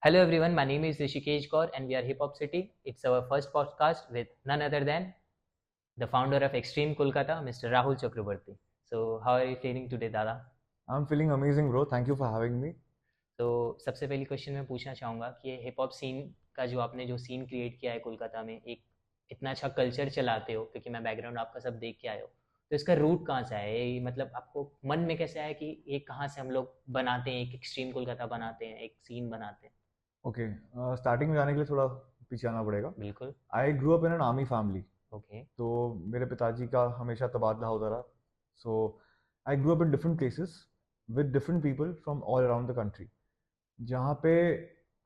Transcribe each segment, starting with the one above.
Hello everyone, my name is Rishikesh Gaur and we are Hip Hop City. It's our first podcast with none other than the founder of Extreme Kolkata, Mr. Rahul Chakraborty. So, how are you feeling today, Dada? I'm feeling amazing, bro. Thank you for having me. तो सबसे पहली question मैं पूछना चाहूँगा कि ये hip hop scene का जो आपने जो सीन क्रिएट किया है कोलकाता में, एक इतना अच्छा कल्चर चलाते हो, क्योंकि मैं बैकग्राउंड आपका सब देख के आए हो, तो इसका रूट कहाँ से आया है? ये मतलब आपको मन में कैसे आया कि ये कहाँ से हम लोग बनाते हैं, एक एक्सट्रीम कोलकाता बनाते हैं, एक सीन बनाते हैं? ओके, स्टार्टिंग में जाने के लिए थोड़ा पीछे आना पड़ेगा। बिल्कुल। I grew up in an army family. Okay. तो मेरे पिताजी का हमेशा तबादला होता रहा। So I grew up in different places with different people from all around the country. जहाँ पे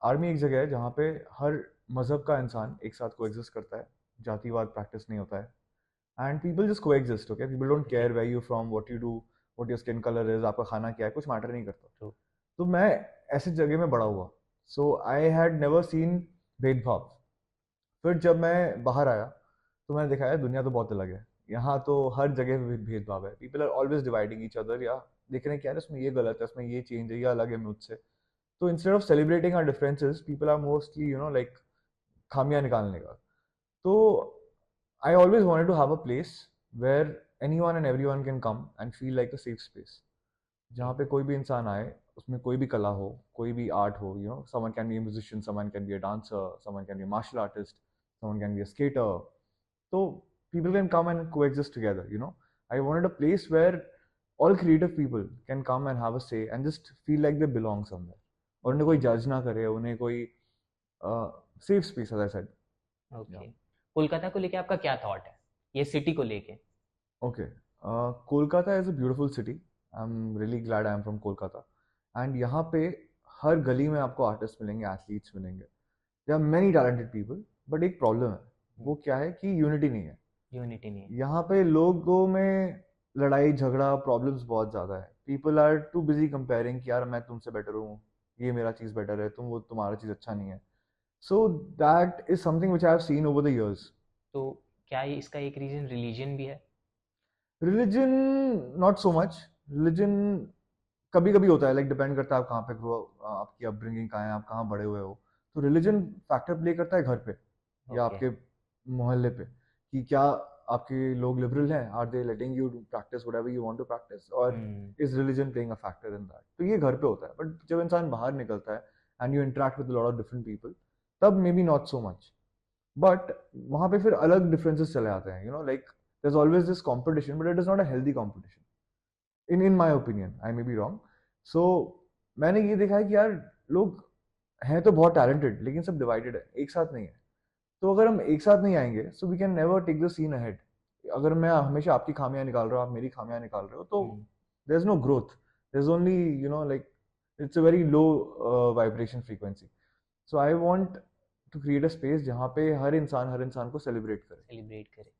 आर्मी एक जगह है जहाँ पे हर मज़हब का इंसान एक साथ को एग्जिस्ट करता है। जातिवाद प्रैक्टिस नहीं होता है and people just coexist. Okay, people don't care where you from, what you do, what your skin colour is, आपका खाना क्या है, कुछ मैटर नहीं करता। ट्रू। तो मैं ऐसी जगह में बड़ा हुआ। सो आई हैड नेवर सीन भेदभाव। फिर जब मैं बाहर आया तो मैंने देखा है दुनिया तो बहुत अलग है। यहाँ तो हर जगह भेदभाव है। People are always dividing each other, या देख रहे हैं क्या है इसमें ये गलत है, इसमें ये चेंज है, ये अलग है मुझसे। तो instead of celebrating our differences, people are mostly like खामियां निकालने का। तो I always wanted to have a place where anyone and everyone can come and feel like a safe space, जहाँ पे कोई भी इंसान आए, उसमें कोई भी कला हो, कोई भी आर्ट हो। Someone can be a musician, someone can be a dancer, someone can be a martial artist, someone can be a skater. तो people can come and coexist together. I wanted a place where all creative people can come and have a say and just feel like they belong somewhere, और उन्हें कोई जज ना करे, उन्हें कोई safe space, as I said. Okay. Kolkata को लेके आपका क्या थॉट है, ये सिटी को लेके? Okay, Kolkata is a beautiful city. I am really glad I am from Kolkata. And यहाँ पे हर गली में आपको आर्टिस्ट मिलेंगे, एथलीट्स मिलेंगे, there are many talented people. But एक प्रॉब्लम है, वो क्या है कि यूनिटी नहीं है। यूनिटी नहीं है। यहाँ पे लोगों में लड़ाई झगड़ा प्रॉब्लम्स बहुत ज़्यादा है। People are too busy comparing कि यार मैं तुमसे बेटर हूँ, ये मेरा चीज़ बेटर है, वो तुम्हारा चीज़ अच्छा नहीं है। So that is something which I have seen over the years. तो क्या ये इसका एक रीजन रिलीजन भी है? Religion, not so much. Religion कभी कभी होता है, लाइक डिपेंड करता है आप कहाँ पे ग्रो, आपकी अपब्रिंगिंग कहाँ है, आप कहाँ बड़े हुए हो। तो रिलीजन फैक्टर प्ले करता है घर पे या ओके। आपके मोहल्ले पे, कि क्या आपके लोग लिबरल हैं, are they letting you practice whatever you want to practice, और hmm. Is religion playing a factor in that. तो ये घर पे होता है, बट जब इंसान बाहर निकलता है and you interact with lot of different people, तब may be not so much. But वहां पे फिर अलग डिफरेंसेस चले आते हैं। Like there is always this competition, but it is not a healthy competition in my opinion. I may be wrong. So मैंने ये देखा है कि यार लोग हैं तो बहुत टैलेंटेड, लेकिन सब डिवाइडेड है, एक साथ नहीं है। तो अगर हम एक साथ नहीं आएंगे, so we can never take the scene ahead. अगर मैं हमेशा आपकी खामियां निकाल रहा हूँ, आप मेरी खामियां निकाल रहे हो, तो hmm. There is no growth. There is only like it's a very low vibration frequency. So I want to create a space जहाँ पे हर इंसान को सेलिब्रेट करे। सेलिब्रेट करें।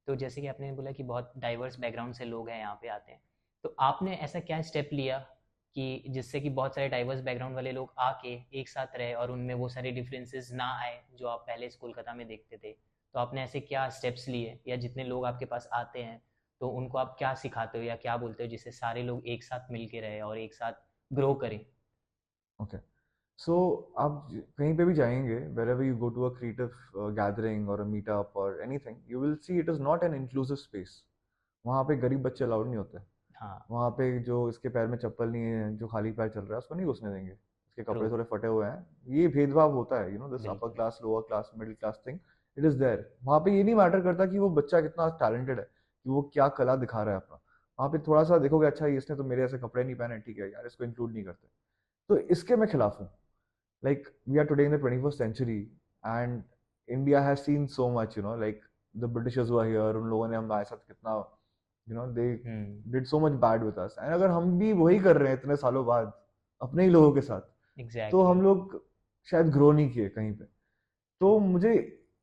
तो जैसे कि आपने बोला कि बहुत डाइवर्स बैकग्राउंड से लोग हैं यहाँ पे आते हैं, तो आपने ऐसा क्या स्टेप लिया कि जिससे कि बहुत सारे डाइवर्स बैकग्राउंड वाले लोग आके एक साथ रहे और उनमें वो सारे डिफरेंसेस ना आए जो आप पहले इस कोलकाता में देखते थे? तो आपने ऐसे क्या स्टेप्स लिए, या जितने लोग आपके पास आते हैं तो उनको आप क्या सिखाते हो या क्या बोलते हो जिससे सारे लोग एक साथ मिल के रहे और एक साथ ग्रो करें? ओके, सो आप कहीं पे भी जाएंगे, wherever you go to a creative gathering or a meetup or anything, you will see it is not an inclusive space. वहाँ पे गरीब बच्चे अलाउड नहीं होते। हाँ। वहाँ पे जो इसके पैर में चप्पल नहीं है, जो खाली पैर चल रहा है, उसको नहीं घुसने देंगे। उसके ट्रू। कपड़े थोड़े फटे हुए हैं, ये भेदभाव होता है। दिस अपर बिल्कुल। Class, lower class, middle class thing, it is there. वहाँ पे ये नहीं मैटर करता कि वो बच्चा कितना टैलेंटेड है, कि वो क्या कला दिखा रहा है अपना। वहाँ पे थोड़ा सा देखोगे, अच्छा इसने तो मेरे ऐसे कपड़े नहीं पहने, ठीक है यार, इसको इंक्लूड नहीं करते। तो इसके मैं खिलाफ हूँ। Like, we are today in the 21st century, and India has seen so much, like the Britishers were here, उन लोगों ने हमारे साथ कितना, they hmm. did so much bad with us, and अगर हम भी वही कर रहे हैं इतने सालों बाद अपने ही लोगों के साथ, तो एग्जैक्टली। हम लोग शायद ग्रो नहीं किए कहीं पे। तो मुझे,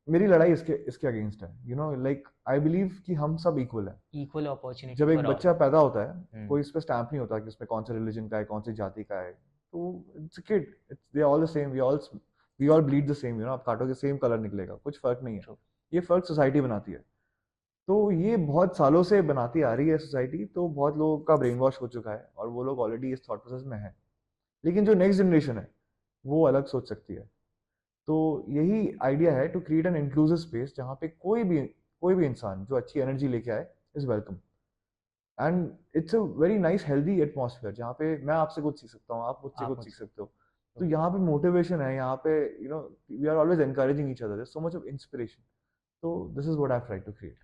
मेरी लड़ाई इसके इसके अगेंस्ट है। लाइक आई बिलीव कि हम सब इक्वल है। इक्वल अपॉर्चुनिटी जब एक फॉर ऑल। बच्चा पैदा होता है, हम्म। कोई इस पे स्टैंप नहीं होता कि उसमें कौन से रिलीजन का है, कौन सी जाति का है। तो it's a kid, it's they all the same, we all bleed the same. आप काटोगे सेम कलर निकलेगा, कुछ फर्क नहीं है। ट्रू। ये फर्क सोसाइटी बनाती है। तो ये बहुत सालों से बनाती आ रही है सोसाइटी। तो बहुत लोगों का ब्रेन वॉश हो चुका है और वो लोग ऑलरेडी इस थॉट प्रोसेस में है। लेकिन जो नेक्स्ट जनरेशन है, वो अलग सोच सकती है। तो यही आइडिया है, to create an inclusive space जहाँ पे कोई भी इंसान जो अच्छी एनर्जी लेके आए is welcome. And it's a very nice healthy atmosphere जहाँ पे मैं आपसे कुछ सीख सकता हूँ, आप मुझसे आप कुछ सीख मुझसे। सकते हो। तो ओके। यहाँ पे मोटिवेशन है, यहाँ पे we are always encouraging each other, so much of inspiration. तो this is what I try to create.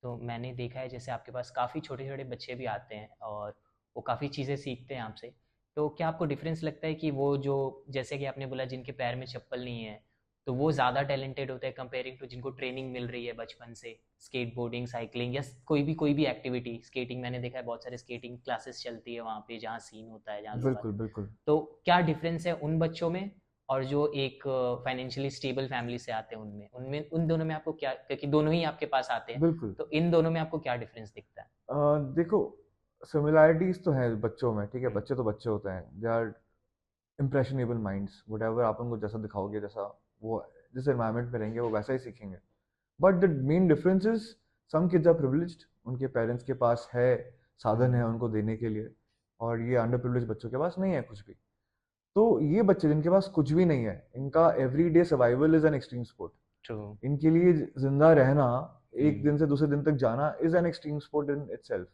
तो मैंने देखा है जैसे आपके पास काफ़ी छोटे-छोटे बच्चे भी आते हैं और वो काफ़ी चीज़ें सीखते हैं आपसे। तो क्या आपको डिफ़रेंस लगता है कि वो जो जैसे कि आपने बोला जिनके पैर में चप्पल नहीं है, तो वो ज़्यादा टैलेंटेड होते हैं कंपेयरिंग टू जिनको ट्रेनिंग मिल रही है बचपन से, स्केटबोर्डिंग, साइक्लिंग या कोई भी एक्टिविटी, स्केटिंग मैंने देखा है बहुत सारे स्केटिंग क्लासेस चलती है वहाँ पे जहाँ सीन होता है, जहाँ लोग बिल्कुल आते हैं। बिल्कुल। तो क्या डिफ़रेंस है उन बच्चों में और जो एक फाइनेंशियली स्टेबल फैमिली से आते हैं उनमें उनमें उन दोनों में आपको क्या, क्योंकि दोनों ही आपके पास आते हैं, बिल्कुल। तो इन दोनों में आपको क्या डिफरेंस दिखता है? देखो, सिमिलैरिटीज तो है बच्चों में, ठीक है, हुँ, बच्चे तो बच्चे होते हैं, they are impressionable minds, whatever आप उनको जैसा दिखाओगे, जैसा वो जिस एनवायरनमेंट में रहेंगे वो वैसा ही सीखेंगे। But the main difference is, some kids are privileged, उनके पेरेंट्स के पास है, साधन है हुँ, उनको देने के लिए, और ये अंडर प्रिविलेज बच्चों के पास नहीं है कुछ भी। तो ये बच्चे जिनके पास कुछ भी नहीं है, इनका everyday survival is an extreme sport. True. इनके लिए जिंदा रहना, एक हुँ, दिन से दूसरे दिन तक जाना is an extreme sport in itself.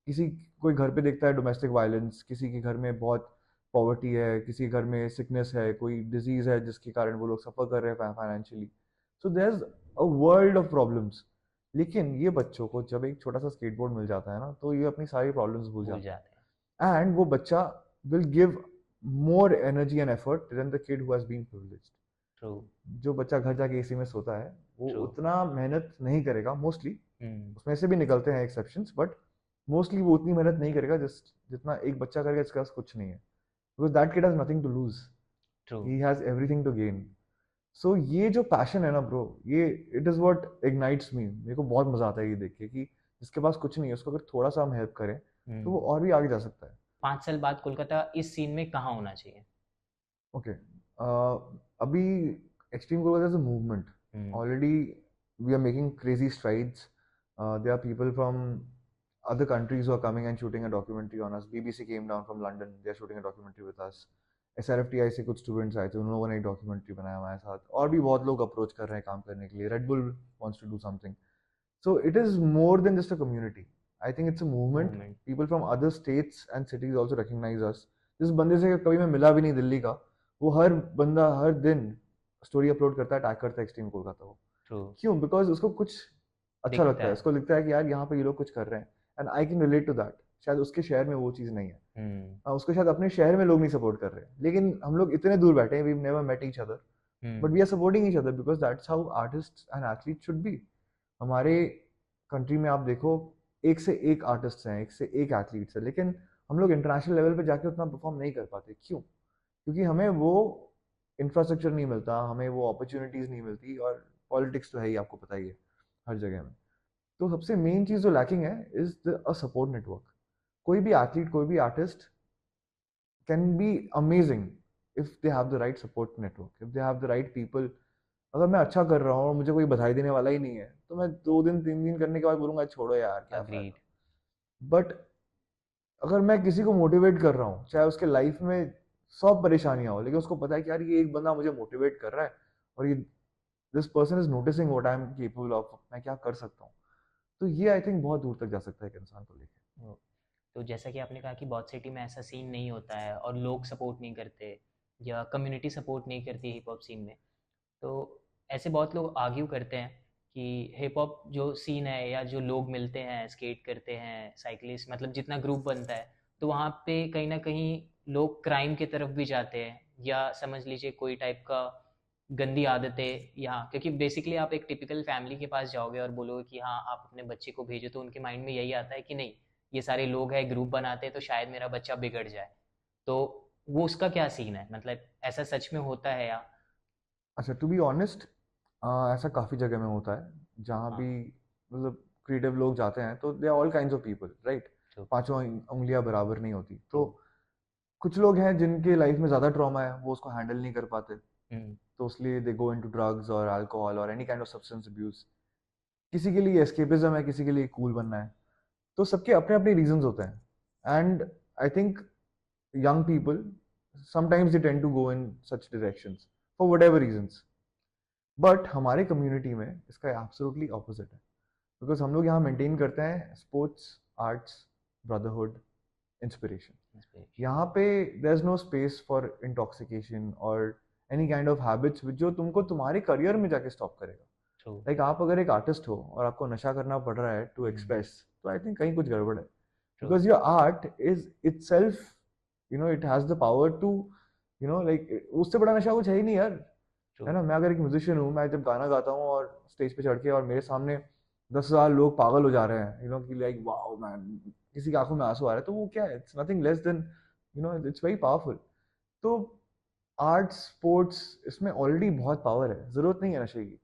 किसी कोई घर पे देखता है डोमेस्टिक वायलेंस, किसी के घर में बहुत पॉवर्टी है, किसी के घर में सिकनेस है, कोई डिजीज है जिसके कारण वो लोग सफर कर रहे हैं financially. So there is a world of problems. लेकिन ये बच्चों को जब एक छोटा सा स्केटबोर्ड मिल जाता है ना, तो ये अपनी सारी प्रॉब्लम्स भूल भूल जाते जाते हैं। हैं, एंड वो बच्चा will give more energy and effort than the kid who has been privileged. True, जो बच्चा घर जाके एसी में सोता है, वो ट्रू। उतना मेहनत नहीं करेगा मोस्टली। हुँ, उसमें से भी निकलते हैं एक्सेप्शंस, बट मोस्टली वो उतनी मेहनत नहीं करेगा जितना एक बच्चा करेगा जिसके पास कुछ नहीं है, because that kid has nothing to lose, true. He has everything to gain. So ये जो पैशन है ना ब्रो, ये it is what ignites me. मेरे को बहुत मजा आता है ये देख के कि जिसके पास कुछ नहीं है उसको अगर थोड़ा सा हम हेल्प करें तो वो हुँ, और भी आगे जा सकता है। 5 साल बाद कोलकाता इस सीन में कहाँ होना चाहिए? ओके, अभी extreme Kolkata is a movement hmm, already, we are making crazy strides. There are people from other countries who are coming and shooting a documentary on us. BBC came down from London, they are shooting a documentary with us. SRFTI से कुछ students आए थे, उन लोगों ने एक documentary बनाया हमारे साथ, और भी बहुत लोग अप्रोच कर रहे हैं काम करने के लिए। Red bull wants to do something. So it is more than just a community. I think it's a movement. Movement. People from other states and cities also recognize us. जिस बंदे से कभी मैं मिला भी नहीं दिल्ली का, वो हर बंदा हर दिन स्टोरी अपलोड करता है, टैग करता है एक्सट्रीम कोलकाता को। ट्रू, क्यों? बिकॉज उसको कुछ अच्छा दिखता लगता है, है। उसको लगता है कि यार यहाँ पे ये लोग कुछ कर रहे हैं, and I can relate to that. शायद उसके शहर में वो चीज़ नहीं है, हुँ, उसको शायद अपने शहर में लोग नहीं सपोर्ट कर रहे हैं, लेकिन हम लोग इतने दूर बैठे हैं, we never met each other, but hmm, we are supporting each other because that's how artist and athlete should be. हमारे कंट्री में आप देखो, एक से एक आर्टिस्ट हैं, एक से एक एथलीट्स हैं, लेकिन हम लोग इंटरनेशनल लेवल पे जाके उतना परफॉर्म नहीं कर पाते। क्यों? क्योंकि हमें वो इंफ्रास्ट्रक्चर नहीं मिलता, हमें वो अपॉर्चुनिटीज़ नहीं मिलती, और पॉलिटिक्स तो है ही, आपको पता ही है हर जगह में। तो सबसे मेन चीज़ जो लैकिंग है इज अ सपोर्ट नेटवर्क। कोई भी एथलीट, कोई भी artist can be amazing if they have the right support network, if they have the right people. अगर मैं अच्छा कर रहा हूँ और मुझे कोई बधाई देने वाला ही नहीं है, तो मैं 2 दिन 3 दिन करने के बाद बोलूंगा छोड़ो यार क्या एग्रीड। फायदा। बट अगर मैं किसी को मोटिवेट कर रहा हूँ, चाहे उसके लाइफ में सब परेशानियां हो, लेकिन उसको पता है कि यार ये एक बंदा मुझे मोटिवेट कर रहा है, और ये this person is noticing what I am capable of, मैं क्या कर सकता हूँ, तो ये आई थिंक बहुत दूर तक जा सकता है एक इंसान को लेके। ओ, तो जैसा कि आपने कहा कि बहुत सिटी में ऐसा सीन नहीं होता है और लोग सपोर्ट नहीं करते या कम्युनिटी सपोर्ट नहीं करती हिप हॉप सीन में, तो ऐसे बहुत लोग आर्ग्यू करते हैं कि हिप हॉप जो सीन है या जो लोग मिलते हैं स्केट करते हैं साइकिलिस्ट मतलब जितना ग्रुप बनता है, तो वहाँ पे कहीं ना कहीं लोग क्राइम की तरफ भी जाते हैं या समझ लीजिए कोई टाइप का गंदी आदतें, यहाँ क्योंकि बेसिकली आप एक टिपिकल फैमिली के पास जाओगे और बोलोगे कि हाँ आप अपने बच्चे को भेजो, तो उनके माइंड में यही आता है कि नहीं ये सारे लोग हैं ग्रुप बनाते हैं तो शायद मेरा बच्चा बिगड़ जाए। तो वो उसका क्या सीन है, मतलब ऐसा सच में होता है या? अच्छा, टू बी ऑनेस्ट, ऐसा काफ़ी जगह में होता है जहाँ भी हाँ, मतलब क्रिएटिव लोग जाते हैं, तो they are all kinds of people, right. True, पांचों उंगलियां बराबर नहीं होती, ट्रू। तो कुछ लोग हैं जिनके लाइफ में ज़्यादा ट्रॉमा है, वो उसको हैंडल नहीं कर पाते, हुँ, तो इसलिए दे गो इनटू ड्रग्स और अल्कोहल और any kind of substance abuse. किसी के लिए एस्केपिज्म है, किसी के लिए कूल बनना है, तो सबके अपने अपने रीजंस होते हैं। And I think young people sometimes they tend to go in such directions for whatever reasons. But हमारे कम्युनिटी में इसका एब्सोल्युटली ऑपोजिट है, बिकॉज हम लोग यहाँ मेंटेन करते हैं स्पोर्ट्स, आर्ट्स, ब्रदरहुड, इंस्पिरेशन। यहाँ पे there is no space for intoxication और एनी काइंड ऑफ हैबिट्स जो तुमको तुम्हारे करियर में जाके स्टॉप करेगा। लाइक आप अगर एक आर्टिस्ट हो और आपको नशा करना पड़ रहा है टू एक्सप्रेस, तो आई थिंक कहीं कुछ गड़बड़ है, because your art is itself, you know, it has the power to, you know, like उससे बड़ा नशा कुछ है ही नहीं यार, है ना। मैं अगर एक म्यूजिशियन हूँ, मैं जब गाना गाता हूँ और स्टेज पे चढ़ के और मेरे सामने 10,000 लोग पागल हो जा रहे हैं, यू नो, कि लाइक वाओ मैन, किसी की आंखों में आंसू आ रहा है, तो वो क्या है, it's nothing less than, you know, it's very powerful. तो आर्ट्स, स्पोर्ट्स, इसमें ऑलरेडी बहुत पावर है, जरूरत नहीं है नशे की।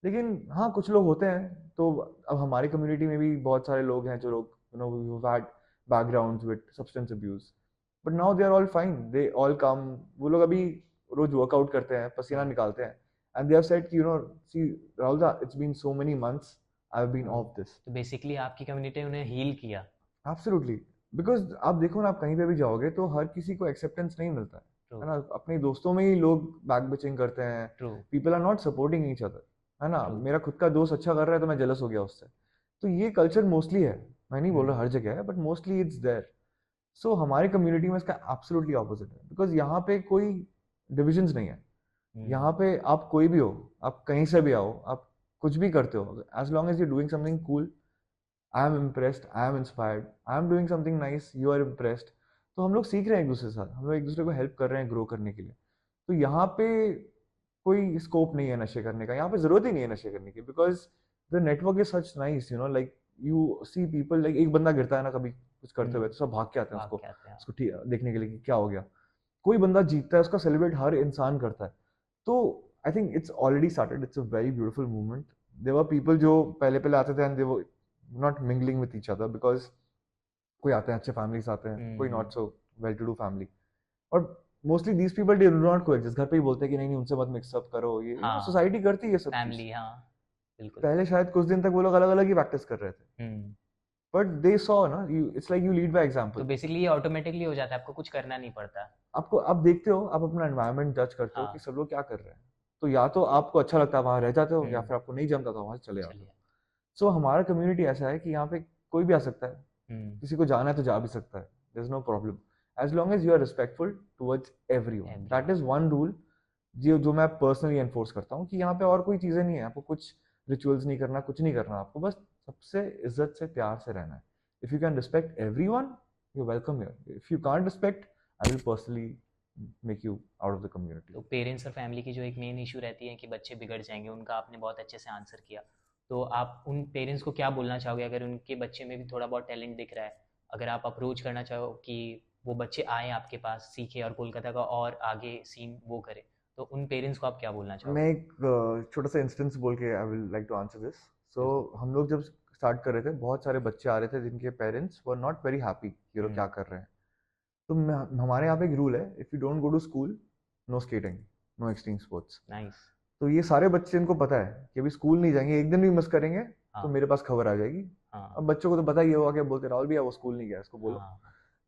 लेकिन हाँ, कुछ लोग होते हैं, तो अब हमारी कम्युनिटी में भी बहुत सारे लोग हैं जो लोग, you know, who had backgrounds with substance abuse, but now they are all fine, they all come, वो लोग अभी रोज वर्कआउट करते हैं, पसीना निकालते हैं, एंड दे हैव सेड कि, you know, see Rahul da, it's been so many months I have been off this. तो बेसिकली आपकी कम्युनिटी ने उन्हें हील किया। एब्सोल्युटली, बिकॉज आप देखो ना, आप कहीं पे भी जाओगे तो हर किसी को एक्सेप्टेंस नहीं मिलता है ना। अपने दोस्तों में ही लोग बैक बिचिंग करते हैं, people are not supporting each other, है ना। मेरा खुद का दोस्त अच्छा कर रहा है तो मैं जेलस हो गया उससे, तो ये कल्चर मोस्टली है, मैं नहीं बोल रहा हर जगह है, बट मोस्टली इट्स देयर। सो हमारी कम्युनिटी में इसका एब्सोल्युटली ऑपोजिट है, बिकॉज यहाँ पे कोई डिविजन्स नहीं है। यहाँ पे आप कोई भी हो, आप कहीं से भी आओ, आप कुछ भी करते हो, as long as you doing something cool, I am impressed, I am inspired, I am doing something nice, you are impressed. तो हम लोग सीख रहे हैं एक दूसरे के साथ, हम लोग एक दूसरे को हेल्प कर रहे हैं ग्रो करने के लिए। तो यहाँ पे कोई स्कोप नहीं है नशे करने का, यहाँ पे जरूरत ही नहीं है नशे करने की, because the network is such nice, you know, like you see people, like एक बंदा गिरता है ना कभी कुछ करते हुए, तो सब भाग के आते हैं उसको देखने के लिए कि क्या हो गया। कोई बंदा जीतता है, उसका सेलिब्रेट हर इंसान करता है। तो I think it's already started, it's a very beautiful movement. There were people जो पहले पहले आते थे and they were not mingling with each other, because कोई आते हैं अच्छे फैमिली से आते हैं, कोई not so well to do family, और mostly these people do not coexist. घर पे ही बोलते हैं कि नहीं नहीं उनसे मत मिक्स अप करो, ये सोसाइटी करती है सब फैमिली। हाँ बिल्कुल। पहले शायद कुछ दिन तक वो लोग अलग अलग ही प्रैक्टिस कर रहे थे, बट दे सॉ ना, it's like you lead by example. तो बेसिकली ये ऑटोमेटिकली हो जाता है, आपको कुछ करना नहीं पड़ता। आपको, आप देखते हो, आप अपना एनवायरनमेंट जज करते हो कि सब लोग क्या कर रहे हैं, तो या तो आपको अच्छा लगता है वहां रह जाते हो, या फिर आपको नहीं जमता तो वहां से चले जाते हो। सो हमारा कम्युनिटी ऐसा है कि यहाँ पे कोई भी आ सकता है, किसी को जाना है तो जा भी सकता है, there is no problem, as long as you are respectful towards everyone. That is one rule जो मैं पर्सनली एनफोर्स करता हूँ, कि यहाँ पे और कोई चीजें नहीं है, आपको कुछ रिचुअल्स नहीं करना, कुछ नहीं करना, आपको बस सबसे इज्जत से प्यार से रहना है। If you can respect everyone, you welcome here. If you can't respect, I will personally make you out of the community. तो पेरेंट्स और फैमिली की जो एक मेन इशू रहती है कि बच्चे बिगड़ जाएंगे, उनका आपने बहुत अच्छे से आंसर किया। तो आप उन पेरेंट्स को क्या बोलना चाहोगे अगर उनके बच्चे में भी थोड़ा बहुत टैलेंट दिख रहा है, अगर आप अप्रोच करना चाहो कि वो बच्चे आए आपके पास सीखे और कोलकाता का और आगे सीन वो करे, तो उन पेरेंट्स को आप क्या बोलना चाहोगे? मैं एक छोटा सा इंस्टेंस बोल के I will like to answer this. So हम लोग जब स्टार्ट कर रहे थे, बहुत सारे बच्चे आ रहे थे जिनके parents were not very happy ये लोग क्या कर रहे हैं। तो हमारे यहाँ पे एक रूल है, if you don't go to school, no skating, no extreme sports. Nice. तो ये सारे बच्चे, इनको पता है कि अभी स्कूल नहीं जाएंगे, एक दिन भी मिस करेंगे तो मेरे पास खबर आ जाएगी। अब बच्चों को तो पता ही होगा, क्या बोलते राहुल भैया वो स्कूल नहीं गया, इसको बोलो।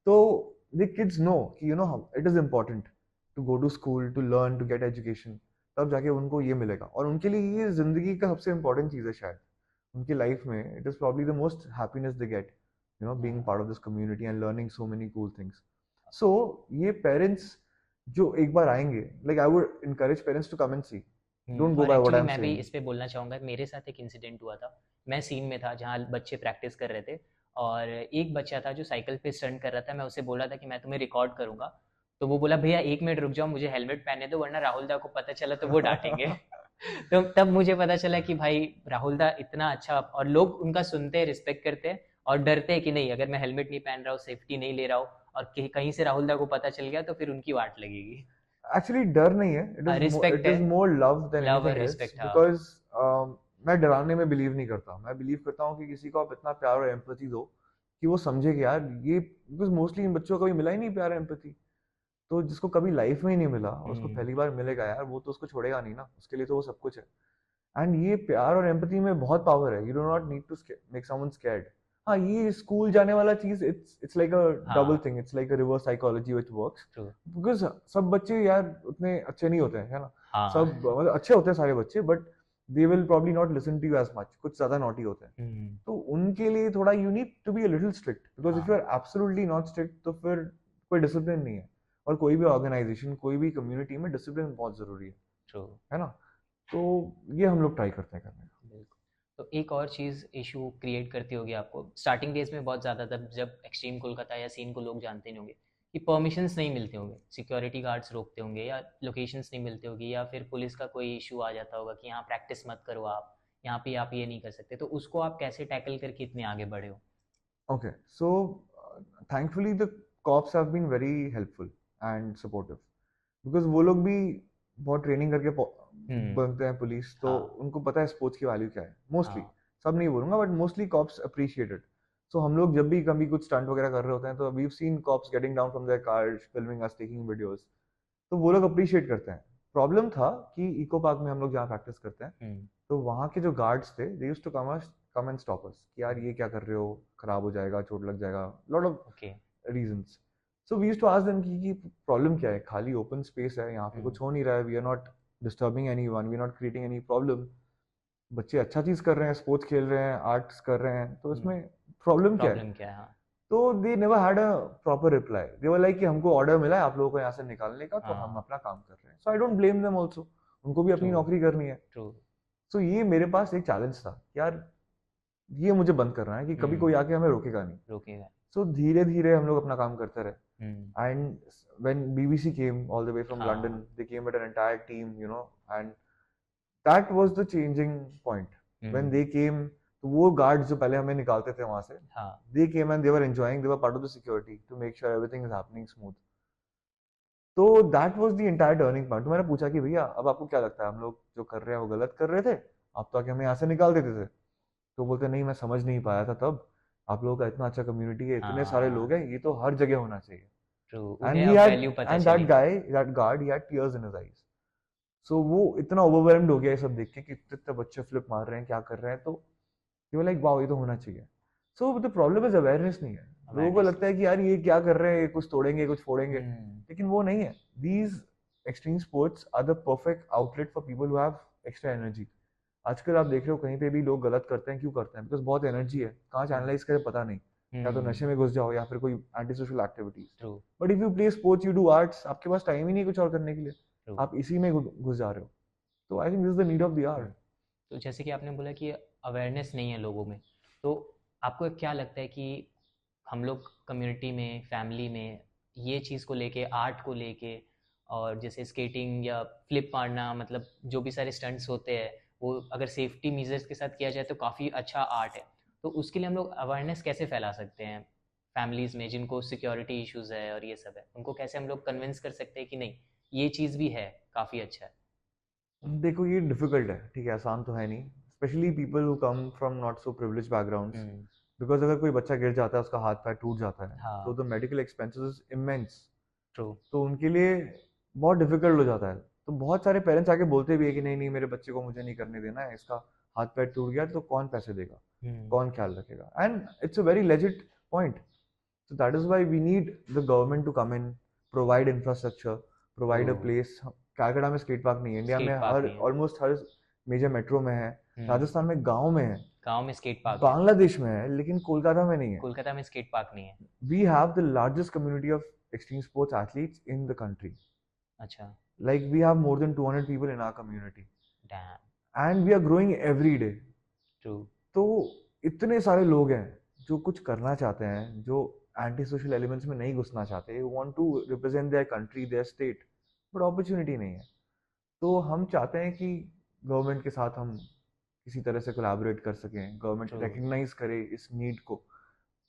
तो the kids know कि you know it is important to go to school, to learn, to get education, तब जाके उनको ये मिलेगा, और उनके लिए ये जिंदगी का सबसे इम्पोर्टेंट चीज़ है शायद उनकी लाइफ में। It is probably the most happiness they get, you know, being part of this community and learning so many cool things. So ये पेरेंट्स जो एक बार आएंगे, like I would encourage parents to come and see, don't go by what I am saying. मैं भी इस पे बोलना चाहूँगा, मेरे साथ एक इंसिडेंट हुआ था। मैं सीन में था जहाँ बच्चे प्रैक्टिस कर रहे थे, और एक बच्चा था जो साइकिल पे स्टंट कर रहा था। मैं उसे बोला था कि मैं तुम्हें रिकॉर्ड करूंगा, तो वो बोला भैया 1 मिनट रुक जाओ, मुझे हेलमेट पहनने दो वरना राहुल दा को पता चला तो वो डांटेंगे। तो तब मुझे पता चला कि भाई राहुल दा इतना अच्छा, और लोग उनका सुनते हैं, रिस्पेक्ट करते हैं और डरते हैं कि नहीं अगर मैं हेलमेट नहीं पहन रहा हूँ, सेफ्टी नहीं ले रहा हूँ और कहीं से राहुल दा को पता चल गया तो फिर उनकी वाट लगेगी। एक्चुअली डर नहीं है, it is more love than anything else, because मैं डराने में बिलीव नहीं करता। मैं बिलीव करता हूँ कि किसी को आप इतना प्यार और एम्पैथी दो कि वो समझे कि यार ये, बिकॉज मोस्टली इन बच्चों को कभी मिला ही नहीं प्यार एम्पैथी, तो जिसको कभी लाइफ में ही नहीं मिला और उसको पहली बार मिलेगा यार, वो तो उसको छोड़ेगा नहीं ना, उसके लिए तो वो सब कुछ है। एंड ये प्यार और एम्पैथी में बहुत पावर है, you do not need to make someone scared. हाँ, ये स्कूल जाने वाला चीज, इट्स लाइक अ डबल हाँ thing, it's like a reverse psychology which works, true. Because सब बच्चे यार उतने अच्छे नहीं होते हैं, है ना? हाँ सब मतलब अच्छे होते हैं सारे बच्चे, but they will probably not listen to you as much, कुछ ज्यादा नॉटी होते हैं। हम्म, तो उनके लिए थोड़ा you need to be a little strict, because if you हाँ आर एब्सोल्युटली नॉट स्ट्रिक्ट तो फिर कोई डिसिप्लिन नहीं है। और कोई भी ऑर्गेनाइजेशन, कोई भी कम्युनिटी में डिसिप्लिन बहुत जरूरी ट्रू। है ना? तो ये हम लोग ट्राई करते हैं करने का। बिल्कुल। तो एक और चीज़ इशू क्रिएट करती होगी आपको स्टार्टिंग डेज में बहुत ज़्यादा, तब जब एक्सट्रीम कोलकाता या सीन को लोग जानते नहीं होंगे, कि परमिशंस नहीं मिलते होंगे, सिक्योरिटी गार्ड्स रोकते होंगे या लोकेशंस नहीं मिलते होगी, या फिर पुलिस का कोई इशू आ जाता होगा कि यहाँ प्रैक्टिस मत करो आप, यहाँ पे आप ये नहीं कर सकते, तो उसको आप कैसे टैकल करके इतने आगे बढ़े हो? Okay, so thankfully the cops have been very helpful and supportive, because वो लोग भी बहुत ट्रेनिंग करके हम्म। बनते हैं पुलिस, तो हाँ उनको पता है स्पोर्ट्स की वैल्यू क्या है मोस्टली। हाँ। सब नहीं बोलूंगा, बट मोस्टली कॉप्स अप्रिशिएटेड। सो हम लोग जब भी कभी कुछ स्टंट वगैरह कर रहे होते हैं, तो we seen cops getting down from their cars, filming us, taking videos. तो वो लोग अप्रिशिएट करते हैं। प्रॉब्लम था कि इको पार्क में हम लोग जहाँ प्रैक्टिस करते हैं, हम्म। तो वहाँ के जो गार्ड्स थे, they used to come and stop us कि यार हम्म, ये क्या कर रहे हो, खराब हो जाएगा, चोट लग जाएगा, lot of okay. Reasons. So we used to ask them कि प्रॉब्लम क्या है, खाली ओपन स्पेस है, यहाँ पे हम्म। कुछ हो नहीं रहा है, we are not disturbing anyone, we are not creating any problem. बच्चे अच्छा चीज कर रहे हैं, स्पोर्ट्स खेल रहे हैं, आर्ट्स कर रहे हैं, तो हम्म। इसमें प्रॉब्लम क्या है? प्रॉब्लम क्या है, हाँ। तो they never had a proper reply. They were like कि हमको ऑर्डर मिला है आप लोगों को यहाँ से निकालने का, तो हम हाँ अपना काम कर रहे हैं। So I don't blame them also, उनको भी ट्रू। अपनी नौकरी करनी है। ट्रू। सो ये मेरे पास एक चैलेंज था कि यार ये मुझे बंद करना है कि कभी हम्म। कोई आके हमें रोकेगा नहीं। रोकेगा। सो धीरे धीरे हम लोग अपना काम करते हम्म। रहे, and when BBC came all the way from London, हाँ। they came with an entire team, you know, and that was the changing point when hmm. they came। तो वो गार्ड्स जो पहले हमें निकालते थे वहां से, हाँ। they came and they were enjoying, they were part of the security to make sure everything is happening smooth। तो that was the entire turning point. तो मैंने पूछा कि भैया अब आपको क्या लगता है, हम लोग जो कर रहे हैं वो गलत कर रहे थे, आप तो आके हमें यहाँ से निकाल देते थे। तो बोलते नहीं, मैं समझ नहीं पाया था तब, आप लोगों का इतना अच्छा कम्युनिटी है, इतने सारे लोग हाँ हैं, ये तो हर जगह होना चाहिए। ट्रू, एंड उन्हें ही अब हैड, वैल्यू पता एंड दैट चली। Guy, that guard, he had tears in his eyes. So वो इतना ओवरवेल्म्ड हो गया ये सब देख के कि इतने इतने बच्चे फ्लिप मार रहे हैं, क्या कर रहे हैं, तो यू लाइक वाओ, ये तो होना चाहिए। So the problem is awareness नहीं है। लोगों को अवेयरनेस लगता नहीं। है कि यार ये क्या कर रहे हैं, ये कुछ तोड़ेंगे, कुछ फोड़ेंगे, हम्म। लेकिन वो नहीं है। These extreme sports are the perfect outlet for people who have extra energy. आजकल आप देख रहे हो कहीं पे भी लोग गलत करते हैं, क्यों करते हैं? बिकॉज बहुत एनर्जी है, कहाँ चैनलाइज करे पता नहीं। या तो हम्म। नशे में घुस जाओ या फिर कोई anti social activities. True. But if you play sports, you do arts, आपके पास टाइम ही नहीं है कुछ और करने के लिए, ट्रू। आप इसी में घुस जा रहे हो। तो I think this is the need of the true. Hour. तो जैसे कि आपने बोला कि अवेयरनेस नहीं है लोगों में, तो आपको क्या लगता है कि हम लोग कम्युनिटी में, फैमिली में ये चीज़ को लेके, आर्ट को लेके, और जैसे स्केटिंग या फ्लिप मारना, मतलब जो भी सारे स्टंट्स होते हैं, वो अगर सेफ्टी मेजर्स के साथ किया जाए तो काफ़ी अच्छा आर्ट है, तो उसके लिए हम लोग अवेयरनेस कैसे फैला सकते हैं फैमिलीज़ में जिनको सिक्योरिटी इश्यूज़ है और ये सब है, उनको कैसे हम लोग कन्विंस कर सकते हैं कि नहीं, ये चीज़ भी है, काफ़ी अच्छा है? देखो ये डिफिकल्ट है, ठीक है, आसान तो है नहीं, specially people who come from not so privilege backgrounds. Hmm. Because अगर कोई बच्चा गिर जाता है, उसका हाथ पैर टूट जाता है, तो हाँ the medical expenses is immense. True. तो उनके लिए बहुत डिफिकल्ट हो जाता है। तो बहुत सारे पेरेंट्स आके बोलते भी है कि नहीं नहीं, मेरे बच्चे को मुझे नहीं करने देना है, इसका हाथ पैर टूट गया तो कौन पैसे देगा, हम्म। कौन ख्याल रखेगा? And it's a very legit point. So that is why we need the government to come in, provide infrastructure, true. provide a place। Calcutta में स्केट पार्क नहीं है, इंडिया में स्केट पार्क हर नहीं है। ऑलमोस्ट हर मेजर मेट्रो में है, हम्म। राजस्थान में गांव में है, गांव में स्केट पार्क है। बांग्लादेश में है, लेकिन कोलकाता में नहीं है। कोलकाता में स्केट पार्क नहीं है। We have the largest community of extreme sports athletes in the country. अच्छा। Like we have more than 200 people in our community, dam. and we are growing every day. True. तो इतने सारे लोग हैं जो कुछ करना चाहते हैं, जो एंटी सोशल एलिमेंट्स में नहीं घुसना चाहते, want to represent their country, their state, but opportunity नहीं है। तो हम चाहते हैं कि गवर्नमेंट के साथ हम किसी तरह से कोलैबोरेट कर सकें, गवर्नमेंट ट्रू। रिकग्नाइज करे इस नीड को।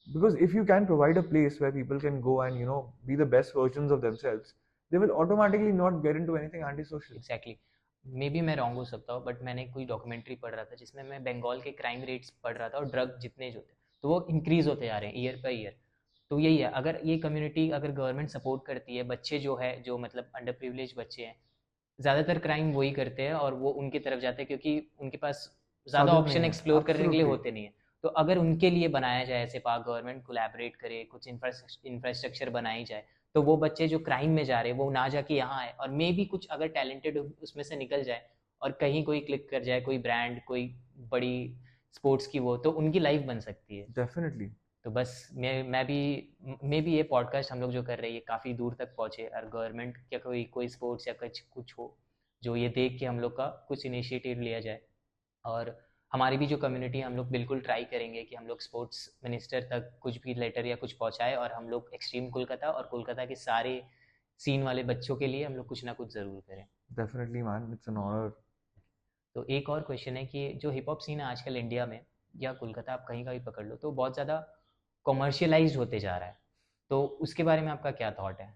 Because if you can provide a place where people can go and be the best versions of themselves, they will automatically not get into anything anti social. Exactly. Maybe मैं wrong हो सकता हूँ, but मैंने कोई documentary पढ़ रहा था जिसमें मैं बंगाल के क्राइम रेट्स पढ़ रहा था, और ड्रग जितने जो थे, तो वो इंक्रीज होते जा रहे हैं ईयर बाई ईयर। तो यही है, अगर ये कम्युनिटी, अगर गवर्नमेंट सपोर्ट करती है, बच्चे जो है, जो मतलब अंडर प्रिविलेज बच्चे हैं, ज़्यादातर क्राइम वही करते हैं और वो उनकी तरफ जाते हैं क्योंकि उनके पास ज़्यादा साधन नहीं ऑप्शन है, एक्सप्लोर करने के लिए एब्सोल्युटली। होते नहीं है। तो तो अगर उनके लिए बनाया जाए, ऐसे पार्क गवर्नमेंट कोलैबोरेट करे, कुछ इंफ्रास्ट्रक्चर बनाई जाए, तो वो बच्चे जो क्राइम में जा रहे हैं वो ना जाके यहाँ आए, और मे बी कुछ अगर टैलेंटेड उसमें से निकल जाए और कहीं कोई क्लिक कर जाए, कोई ब्रांड, कोई बड़ी स्पोर्ट्स की, वो तो उनकी लाइफ बन सकती है। डेफिनेटली। तो बस मैं भी ये पॉडकास्ट हम लोग जो कर रहे हैं ये काफ़ी दूर तक पहुँचे, और गवर्नमेंट या कोई कोई स्पोर्ट्स या कुछ कुछ हो जो ये देख के हम लोग का कुछ इनिशिएटिव लिया जाए। और हमारी भी जो कम्युनिटी है, हम लोग बिल्कुल ट्राई करेंगे कि हम लोग स्पोर्ट्स मिनिस्टर तक कुछ भी लेटर या कुछ पहुँचाए, और हम लोग एक्सट्रीम कोलकाता और कोलकाता के सारे सीन वाले बच्चों के लिए हम लोग कुछ ना कुछ ज़रूर करें। Definitely man, it's an honour. तो एक और क्वेश्चन है कि जो हिप हॉप सीन है आजकल इंडिया में या कोलकाता, आप कहीं का भी पकड़ लो, तो बहुत ज़्यादा कॉमर्शियलाइज्ड होते जा रहा है, तो उसके बारे में आपका क्या थॉट है?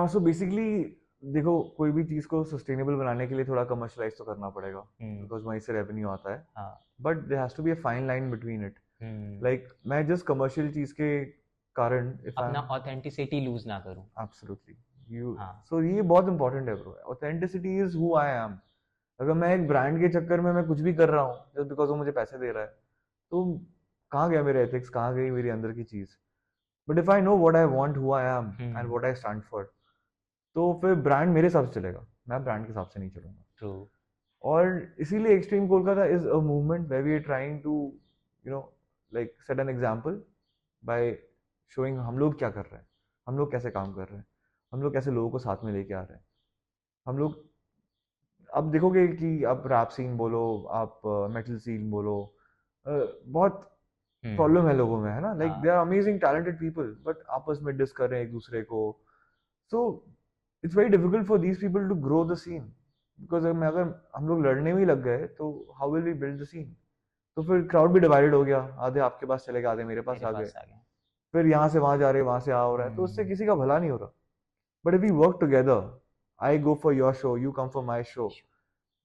सो बेसिकली देखो, कोई भी चीज़ को सस्टेनेबल बनाने के लिए थोड़ा कमर्शलाइज तो करना पड़ेगा, बिकॉज वहीं से रेवेन्यू आता है। हाँ। But there has to be a fine line between it. Hmm. Like मैं जस्ट कमर्शियल चीज़ के कारण इफ आई अपना एम ऑथेंटिसिटी लूज ना करूं। एब्सोल्युटली यू, हाँ। सो ये बहुत इंपॉर्टेंट है bro. Authenticity is who I M. अगर मैं एक ब्रांड के चक्कर में मैं कुछ भी कर रहा हूँ जस्ट बिकॉज वो मुझे पैसे दे रहा है, तो कहाँ गया मेरे एथिक्स, कहाँ गई मेरी अंदर की चीज़? But if I know what I want, who I am and what I stand for, तो फिर ब्रांड मेरे हिसाब से चलेगा, मैं ब्रांड के हिसाब से नहीं चलूंगा। ट्रू। और इसीलिए extreme Kolkata is a movement where we are trying to you know like set an example by showing हम लोग क्या कर रहे हैं, हम लोग कैसे काम कर रहे हैं, हम लोग कैसे लोगों को साथ में लेके आ रहे हैं। हम लोग अब देखोगे कि आप रैप सीन बोलो, आप मेटल सीन बोलो, बहुत प्रॉब्लम है लोगों में, है ना? लाइक दे हाँ। Are amazing talented people but आपस में डिस कर रहे हैं एक दूसरे को। So it's very difficult for these people to grow the scene, because अगर हम लोग लड़ने में ही लग गए तो how will we build the scene? तो फिर क्राउड भी डिवाइडेड हो गया, आधे आपके पास चले गए, आधे मेरे पास मेरे आ गए, पास आ गया। फिर यहाँ से वहां जा रहे, वहां से आ हो रहा है, तो उससे हम्म। किसी का भला नहीं हो रहा। But if we work together, I go for your show, you come for my show,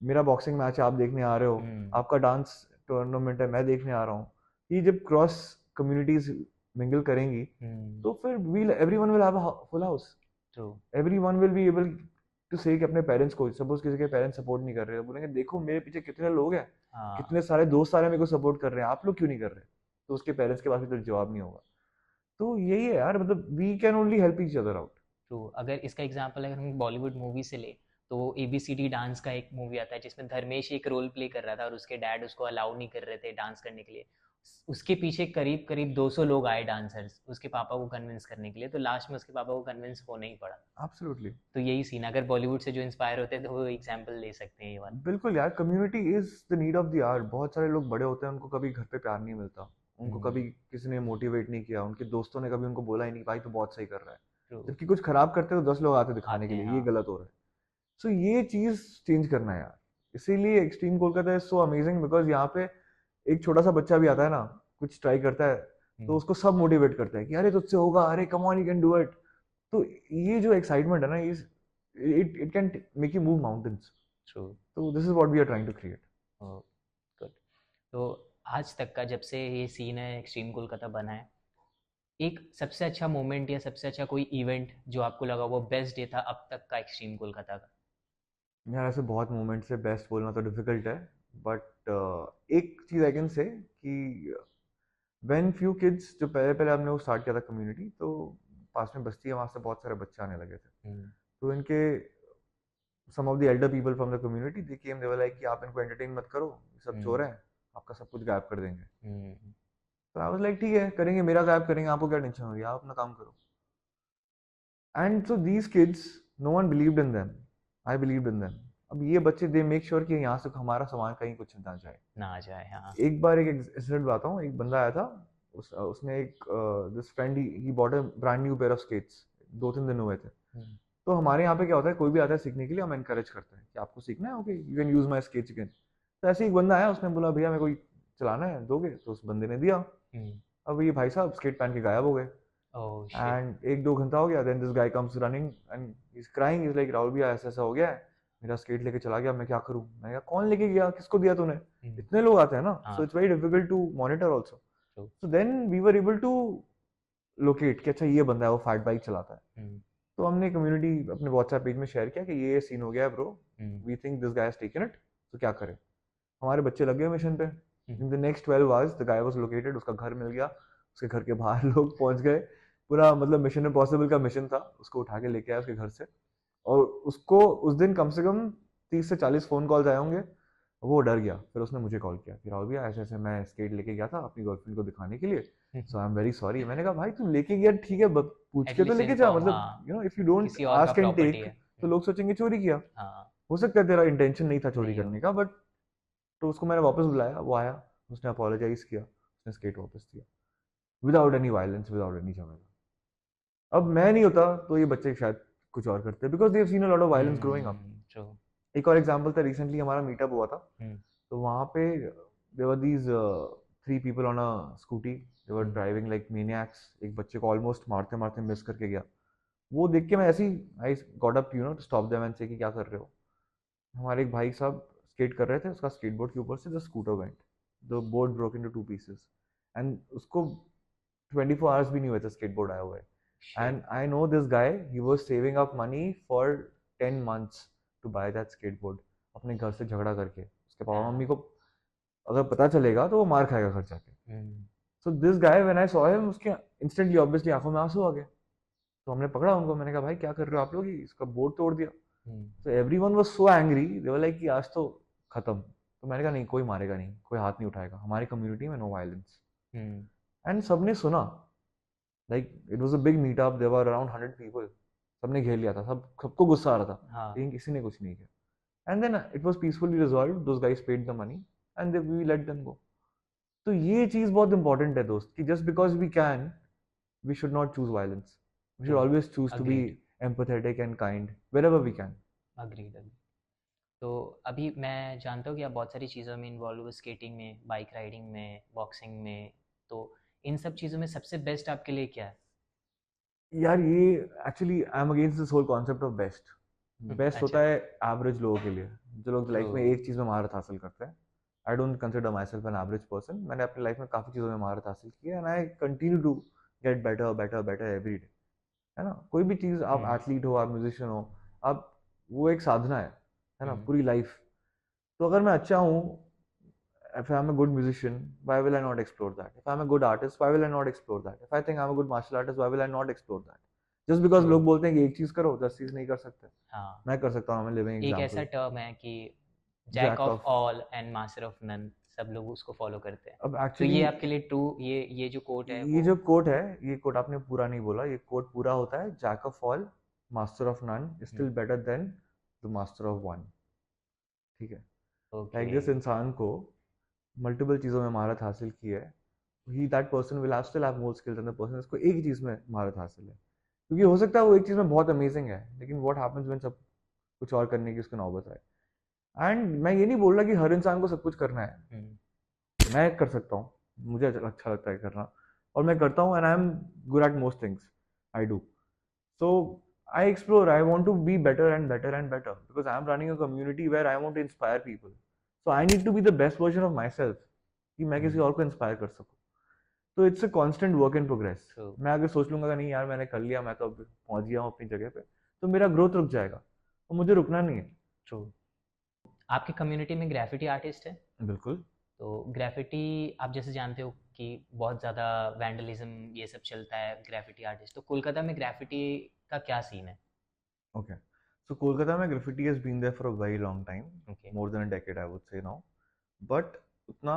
मेरा बॉक्सिंग मैच है आप देखने आ रहे हो, हम्म। आपका डांस टूर्नामेंट है मैं देखने आ रहा हूँ, ये जब क्रॉस कम्युनिटीज मिंगल करेंगी हम्म। तो फिर we everyone will have a full house. True. Everyone will be able to say कि अपने पेरेंट्स को, सपोज किसी के पेरेंट्स सपोर्ट नहीं कर रहे, तो बोलेंगे देखो मेरे पीछे कितने लोग हैं, हाँ। कितने सारे दोस्त आ रहे हैं मेरे को सपोर्ट कर रहे हैं, आप लोग क्यों नहीं कर रहे? तो उसके पेरेंट्स के पास भी तो जवाब नहीं होगा। तो यही है यार, मतलब we can only help each other out. True. अगर इसका एग्जांपल अगर हम बॉलीवुड मूवी से ले, तो ABCD डांस का एक मूवी आता है जिसमें धर्मेश एक रोल प्ले कर रहा था और उसके डैड उसको अलाउ नहीं कर रहे थे डांस करने के लिए। उसके पीछे करीब करीब 200 लोग आए डांसर्स उसके पापा को कन्विंस करने के लिए, तो लास्ट में उसके पापा को कन्विंस होना ही पड़ा। एब्सोल्युटली। तो यही सीन, अगर बॉलीवुड से जो इंस्पायर होते हैं तो वो एग्जाम्पल ले सकते हैं ये वाला। बिल्कुल यार, community is the need of the hour. बहुत सारे लोग बड़े होते हैं, उनको कभी घर पे प्यार नहीं मिलता, उनको कभी हम्म। किसी ने मोटिवेट नहीं किया, उनके दोस्तों ने कभी उनको बोला ही नहीं भाई तो बहुत सही कर रहा है। ट्रू। जबकि कुछ खराब करते हैं तो 10 लोग आते दिखाने आते के हैं, लिए ये हाँ। गलत हो रहा है। सो ये चीज चेंज करना है यार। इसीलिए extreme Kolkata is so amazing, because यहाँ पे एक छोटा सा बच्चा भी आता है ना, कुछ ट्राई करता है, तो हम्म। उसको सब मोटिवेट करते हैं कि अरे तुझसे होगा, अरे come on you can do it. तो ये जो एक्साइटमेंट है ना, it it can make you move mountains. True. तो this is what we are trying to create. Good. तो आज तक का जब से ये सीन है एक्सट्रीम कोलकाता बना है, एक सबसे अच्छा मोमेंट या सबसे अच्छा कोई इवेंट जो आपको लगा वो बेस्ट डे था अब तक का एक्सट्रीम कोलकाता का? यार ऐसे बहुत मोमेंट्स है, बेस्ट बोलना तो डिफिकल्ट है, बट एक चीज आई कैन से कि व्हेन फ्यू किड्स, जो पहले पहले हमने वो स्टार्ट किया था कम्युनिटी, तो पास में बस्ती है, वहाँ से बहुत सारे बच्चे आने लगे थे। हम्म। तो इनके some of the elder people from the community they came, they were like कि आप इनको एंटरटेन मत करो, ये सब चोर हम्म। हैं, आपका सब कुछ गायब कर देंगे। हम्म। तो आई वाज लाइक ठीक है करेंगे, मेरा गायब करेंगे, आपको क्या टेंशन हो रही है, आप अपना काम करो। And so these kids, no one believed in them, I believed in them. अब ये बच्चे दे मेक श्योर कि यहाँ से हमारा सामान कहीं कुछ ना जाए। ना आ जाए, हाँ। एक बार एक इंसिडेंट बताता हूँ, एक बंदा आया था, उसने एक this friend he bought a brand new pair of skates, 2-3 दिन हुए थे। हम्म। तो हमारे यहाँ पे क्या होता है, कोई भी आता है सीखने के लिए, हम एनकरेज करते हैं कि आपको सीखना है, okay you can use my skates again. तो ऐसे ही एक बंदा आया, उसने बोला भैया मेरे को चलाना है, दोगे? तो उस बंदे ने दिया। हम्म। अब ये भाई साहब स्केट पहन के गायब हो गए। Oh shit. एंड 1-2 घंटा हो गया, then this guy comes running and he is crying, is like Rahul भैया ऐसा ऐसा हो गया है, मेरा स्केट लेके चला गया, मैं क्या करूं? मैंने कहा कौन लेके गया, किसको दिया तूने? इतने लोग आते हैं ना, सो हाँ। It's very difficult to monitor also. True. So then we were able to locate कि अच्छा ये बंदा है, वो फैट बाइक चलाता है। हम्म। तो हमने कम्युनिटी अपने व्हाट्सएप पेज में शेयर किया कि ये सीन हो गया है bro, hmm. We think this guy has taken it, तो क्या करें? हमारे बच्चे लग गए मिशन पे, in the next 12 hours the guy was located, उसका घर मिल गया, उसके घर के बाहर लोग पहुंच गए, पूरा मतलब मिशन इम्पॉसिबल का मिशन था, उसको उठा के लेके आया उसके घर से। और उसको उस दिन कम से कम 30 से 40 फोन कॉल्स आए होंगे, वो डर गया। फिर उसने मुझे कॉल किया कि राहुल भैया ऐसे ऐसे मैं स्केट लेके गया था अपनी गर्लफ्रेंड को दिखाने के लिए, सो आई एम वेरी सॉरी। मैंने कहा भाई तुम लेके गया ठीक है, पूछ के तो एटलीस्ट लेके जा, इन्फॉर्म, मतलब हाँ, इफ यू डोंट किसी और का आस्क एंड प्रॉपर्टी टेक है। तो लोग सोचेंगे चोरी किया। हाँ, हो सकता है तेरा इंटेंशन नहीं था चोरी नहीं हो। करने का, बट तो उसको मैंने वापस बुलाया, वो आया, उसने अपोलोजाइज किया, उसने स्केट वापस दिया, without any violence, without any झगड़ा। अब मैं नहीं होता तो ये बच्चे शायद कुछ और करते, because they have seen a lot of violence growing up. True. एक और एग्जांपल था, रिसेंटली हमारा मीटअप हुआ था, हम्म। तो वहाँ पे there were these 3 people on a scooty, they were driving like maniacs, एक बच्चे को ऑलमोस्ट मारते मारते मिस करके गया। वो देख के मैं ऐसे ही I got up to stop them and say कि क्या कर रहे हो। हमारे एक भाई साहब स्केट कर रहे थे, उसका स्केटबोर्ड के ऊपर से the scooter went, the board broke into 2 pieces, and उसको 24 आवर्स भी नहीं हुए थे स्केटबोर्ड आया हुआ है। Shit. And I know this guy, he was saving up money for 10 months to buy that skateboard, अपने घर से झगड़ा करके। उसके पापा मम्मी को अगर पता चलेगा तो वो मार खाएगा घर जाके। So this guy, when I saw him, उसके instantly obviously आंखों में आंसू आ गए। तो हमने पकड़ा उनको, मैंने कहा भाई क्या कर रहे हो आप लोग, इसका बोर्ड तोड़ दिया। So everyone was so angry, they were like कि आज तो खत्म। तो मैंने कहा नहीं, कोई मारेगा नहीं, कोई हाथ नहीं उठाएगा, हमारी कम्युनिटी में नो वायलेंस। एंड सबने सुना, like it was a big meetup, there were around 100 people, सबने घेर लिया था, सबको गुस्सा आ रहा था, हाँ। लेकिन किसी ने कुछ नहीं किया। And then it was peacefully resolved, those guys paid the money and we let them go. तो ये चीज बहुत इंपॉर्टेंट है दोस्त, कि just because we can, we should not choose violence, we should true. Always choose to be agreed. Empathetic and kind wherever we can. Agreed. तो अभी मैं जानता हूँ कि आप बहुत सारी चीज़ों में इन्वॉल्व हो, स्केटिंग में, बाइक राइडिंग में, बॉक्सिंग में, तो इन सब चीज़ों में सबसे बेस्ट आपके लिए क्या है? यार ये actually I am against this whole concept of best. Best होता अच्छा। है एवरेज लोगों के लिए, जो लोग ट्रू। लाइफ में एक चीज में महारत हासिल करते हैं। I don't consider my self an average person, मैंने अपनी लाइफ में काफी चीजों में महारत हासिल की है, and I continue to get better better better every day. है ना, कोई भी चीज, आप हम्म। एथलीट हो, आप म्यूजिशियन हो, आप, वो एक साधना है ना, हम्म। पूरी लाइफ। तो अगर मैं अच्छा हूँ, if I'm a good musician, why will I not explore that? If I'm a good artist, why will I not explore that? If I think I'm a good martial artist, why will I not explore that? Just because true. लोग बोलते हैं कि एक चीज करो, 10 चीज नहीं कर सकते, हाँ, मैं कर सकता हूँ। मैं लिविंग एक ऐसा एग्जांपल। टर्म है कि jack jack of of, all and master of none, सब लोग उसको फॉलो करते हैं। अब तो एक्चुअली ये आपके लिए ट्रू, ये जो कोट है ये वो। जो कोट है, ये कोट आपने पूरा नहीं बोला, ये कोट पूरा होता है jack of all master of none is still better than the master of one. ठीक है, ओके। लाइक जिस इंसान को मल्टीपल चीजों में महारत हासिल की है, he that person will still have more skills than the person जिसको एक ही चीज में महारत हासिल है। क्योंकि हो सकता है वो एक चीज में बहुत अमेजिंग है, लेकिन व्हाट हैपेंस व्हेन सब कुछ और करने की उसको नौबत आए। एंड मैं ये नहीं बोल रहा कि हर इंसान को सब कुछ करना है, मैं कर सकता हूँ, मुझे अच्छा लगता है करना, और मैं करता हूँ, and I am good at most things I do. So I explore, I want to be better and better and better, because I am running a community where I want to inspire people. So I need to be the best version of my self, कि मैं किसी और को inspire कर सकूँ। तो it's a constant work in progress. True. मैं अगर सोच लूंगा कि नहीं यार मैंने कर लिया, मैं तो अब पहुंच गया हूँ अपनी जगह पे, तो मेरा ग्रोथ रुक जाएगा, और मुझे रुकना नहीं है। ट्रू। आपकी कम्युनिटी में ग्राफिटी आर्टिस्ट है? बिल्कुल। तो ग्राफिटी, आप जैसे जानते हो कि बहुत ज़्यादा वैंडलिज्म ये सब चलता है ग्राफिटी आर्टिस्ट, तो कोलकाता में ग्राफिटी का क्या सीन है? Okay. So Kolkata में graffiti has been there for a very long time, okay. more than a decade I would say now, but उतना